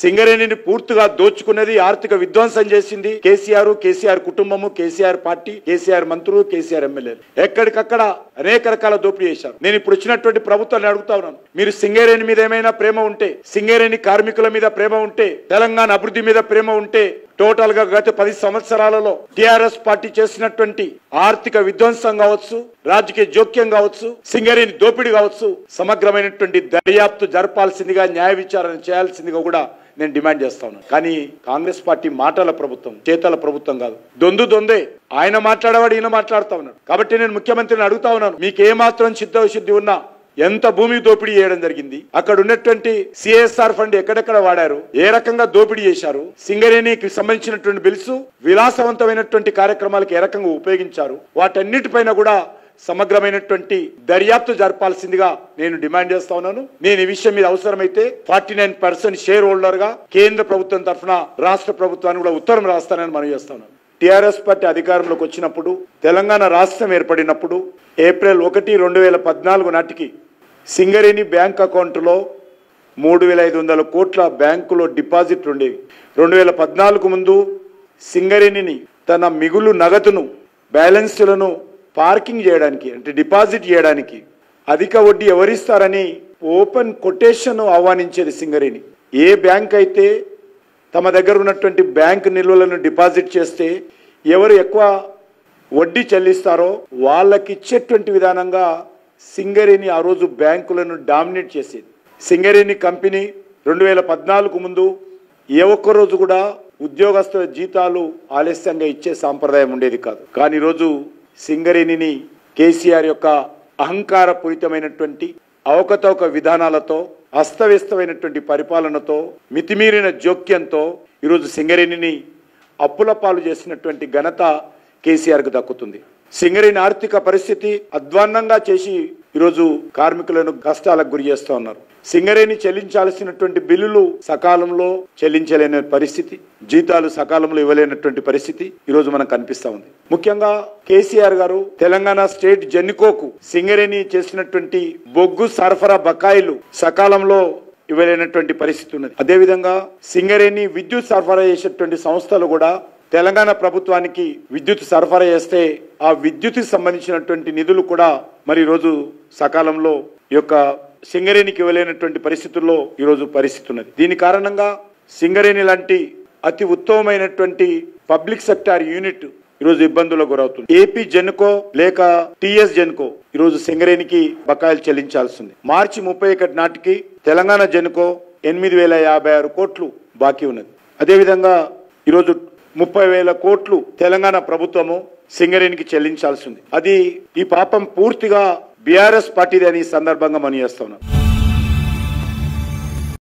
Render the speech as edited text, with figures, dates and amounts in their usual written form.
సింగరేణిని పూర్తిగా దోచుకున్నది, ఆర్థిక విధ్వంసం చేసింది కేసీఆర్ కుటుంబము, కేసీఆర్ పార్టీ, కేసీఆర్ మంత్రులు, కేసీఆర్ ఎమ్మెల్యేలు ఎక్కడికక్కడ అనేక రకాల దోపిడీ చేశారు. నేను ఇప్పుడు వచ్చినటువంటి ప్రభుత్వాన్ని అడుగుతా ఉన్నాను, మీరు సింగరేణి మీద ఏమైనా ప్రేమ ఉంటే, సింగరేణి కార్మికుల మీద ప్రేమ ఉంటే, తెలంగాణ అభివృద్ధి మీద ప్రేమ ఉంటే, టోటల్ గా గత 10 సంవత్సరాలలో టిఆర్ఎస్ పార్టీ చేసినటువంటి ఆర్థిక విధ్వంసం కావచ్చు, రాజకీయ జోక్యం కావచ్చు, సింగరేణి దోపిడీ కావచ్చు, సమగ్రమైనటువంటి దర్యాప్తు జరపాల్సిందిగా, న్యాయ విచారణ చేయాల్సిందిగా కూడా నేను డిమాండ్ చేస్తా ఉన్నాను. కానీ కాంగ్రెస్ పార్టీ మాటల ప్రభుత్వం, చేతల ప్రభుత్వం కాదు. దొందే ఆయన మాట్లాడేవాడు ఈయన మాట్లాడుతా ఉన్నాడు. కాబట్టి నేను ముఖ్యమంత్రిని అడుగుతా ఉన్నాను, మీకు ఏమాత్రం చిత్తశుద్ధి ఉన్నా ఎంత భూమి దోపిడీ చేయడం జరిగింది, అక్కడ ఉన్నటువంటి సిఎస్ఆర్ ఫండ్ ఎక్కడెక్కడ వాడారు, ఏ రకంగా దోపిడీ చేశారు, సింగరేణికి సంబంధించినటువంటి బిల్స్ విలాసవంతమైనటువంటి కార్యక్రమాలకు ఏ రకంగా ఉపయోగించారు, వాటన్నిటిపైన కూడా సమగ్రమైనటువంటి దర్యాప్తు జరపాల్సిందిగా నేను డిమాండ్ చేస్తా ఉన్నాను. నేను ఈ విషయం మీద అవసరమైతే 49% షేర్ హోల్డర్ గా కేంద్ర ప్రభుత్వం తరఫున రాష్ట్ర ప్రభుత్వాన్ని కూడా ఉత్తరం రాస్తానని మనం చేస్తా ఉన్నాను. టిఆర్ఎస్ పార్టీ అధికారంలోకి వచ్చినప్పుడు, తెలంగాణ రాష్ట్రం ఏర్పడినప్పుడు ఏప్రిల్ 1, 2014 నాటికి సింగరేణి బ్యాంక్ అకౌంట్లో 3500 కోట్ల బ్యాంకులో డిపాజిట్ ఉండేవి. 2014 ముందు సింగరేణిని తన మిగులు నగదును, బ్యాలెన్స్లను పార్కింగ్ చేయడానికి, అంటే డిపాజిట్ చేయడానికి అధిక వడ్డీ ఎవరిస్తారని ఓపెన్ కొటేషన్ ఆహ్వానించేది సింగరేణి. ఏ బ్యాంక్ అయితే తమ దగ్గర ఉన్నటువంటి బ్యాంక్ నిల్వలను డిపాజిట్ చేస్తే ఎవరు ఎక్కువ వడ్డీ చెల్లిస్తారో వాళ్ళకి ఇచ్చేటువంటి విధానంగా సింగరేణి ఆ రోజు బ్యాంకులను డామినేట్ చేసేది. సింగరేణి కంపెనీ 2014 ముందు ఏ ఒక్క రోజు కూడా ఉద్యోగస్తుల జీతాలు ఆలస్యంగా ఇచ్చే సాంప్రదాయం ఉండేది కాదు. కానీ ఈరోజు సింగరేణిని కేసీఆర్ యొక్క అహంకారపూరితమైనటువంటి అవకతవక విధానాలతో, అస్తవ్యస్తమైనటువంటి పరిపాలనతో, మితిమీరిన జోక్యంతో ఈరోజు సింగరేణిని అప్పుల పాలు చేసినటువంటి ఘనత కేసీఆర్కు దక్కుతుంది. సింగరేణి ఆర్థిక పరిస్థితి అధ్వాన్నంగా చేసి ఈరోజు కార్మికులను కష్టాలకు గురి చేస్తూ ఉన్నారు. సింగరేణి చెల్లించాల్సినటువంటి బిల్లులు సకాలంలో చెల్లించలేని పరిస్థితి, జీతాలు సకాలంలో ఇవ్వలేనటువంటి పరిస్థితి ఈరోజు మనకు కనిపిస్తా ఉంది. ముఖ్యంగా కేసీఆర్ గారు తెలంగాణ స్టేట్ జెన్కోకు సింగరేణి చేసినటువంటి బొగ్గు సరఫరా బకాయిలు సకాలంలో ఇవ్వలేనటువంటి పరిస్థితి ఉన్నది. అదేవిధంగా సింగరేణి విద్యుత్ సరఫరా చేసేటువంటి సంస్థలు కూడా తెలంగాణ ప్రభుత్వానికి విద్యుత్ సరఫరా చేస్తే ఆ విద్యుత్కి సంబంధించినటువంటి నిధులు కూడా మరి ఈరోజు సకాలంలో ఈ యొక్క సింగరేణికి ఇవ్వలేనటువంటి పరిస్థితుల్లో ఈరోజు పరిస్థితి ఉన్నది. దీని కారణంగా సింగరేణి లాంటి అతి ఉత్తమమైనటువంటి పబ్లిక్ సెక్టార్ యూనిట్ ఈరోజు ఇబ్బందులకు గురవుతుంది. ఏపీ జెన్కో లేక టిఎస్ జెన్కో ఈరోజు సింగరేణికి బకాయిలు చెల్లించాల్సింది. మార్చి 31 నాటికి తెలంగాణ జెన్కో 8,056 కోట్లు బాకీ ఉన్నది. అదేవిధంగా ఈరోజు 30,000 కోట్లు తెలంగాణ ప్రభుత్వము సింగరేణికి చెల్లించాల్సి ఉంది. అది ఈ పాపం పూర్తిగా బీఆర్ఎస్ పార్టీది అని సందర్భంగా మనం చేస్తా ఉన్నాం.